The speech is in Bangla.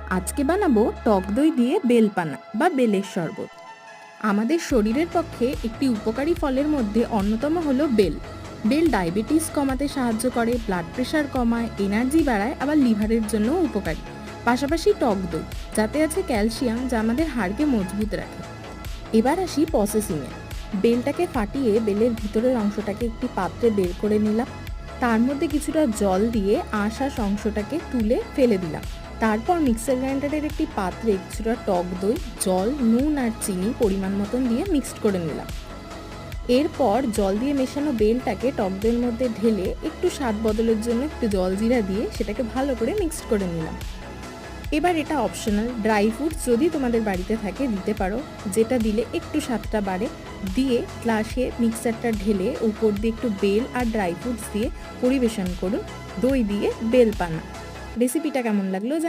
আজকে বানাবো টক দই দিয়ে বেলপানা বা বেলের শরবত। আমাদের শরীরের পক্ষে একটি উপকারী ফলের মধ্যে অন্যতম হলো বেল। বেল ডায়াবেটিস কমাতে সাহায্য করে, ব্লাড প্রেশার কমায়, এনার্জি বাড়ায়, আবার লিভারের জন্য উপকারী। পাশাপাশি টক দই যাতে আছে ক্যালসিয়াম, যা আমাদের হাড়কে মজবুত রাখে। এবার আসি প্রসেসিংয়ে। বেলটাকে ফাটিয়ে বেলের ভিতরের অংশটাকে একটি পাত্রে বের করে নিলাম। তার মধ্যে কিছুটা জল দিয়ে আঁশ অংশটাকে তুলে ফেলে দিলাম। তারপর মিক্সার গ্রাইন্ডারের একটি পাত্রে কিছুটা টক দই, জল, নুন আর চিনি পরিমাণ মতন দিয়ে মিক্সড করে নিলাম। এরপর জল দিয়ে মেশানো বেলটাকে টক দইয়ের মধ্যে ঢেলে একটু স্বাদ বদলের জন্য একটু জলজিরা দিয়ে সেটাকে ভালো করে মিক্সড করে নিলাম। এবার এটা অপশনাল, ড্রাই ফ্রুটস যদি তোমাদের বাড়িতে থাকে দিতে পারো, যেটা দিলে একটু স্বাদটা বাড়ে। দিয়ে গ্লাসে মিক্সারটা ঢেলে উপর দিয়ে একটু বেল আর ড্রাই ফ্রুটস দিয়ে পরিবেশন করুন দই দিয়ে বেলপানা। রেসিপিটা কেমন লাগলো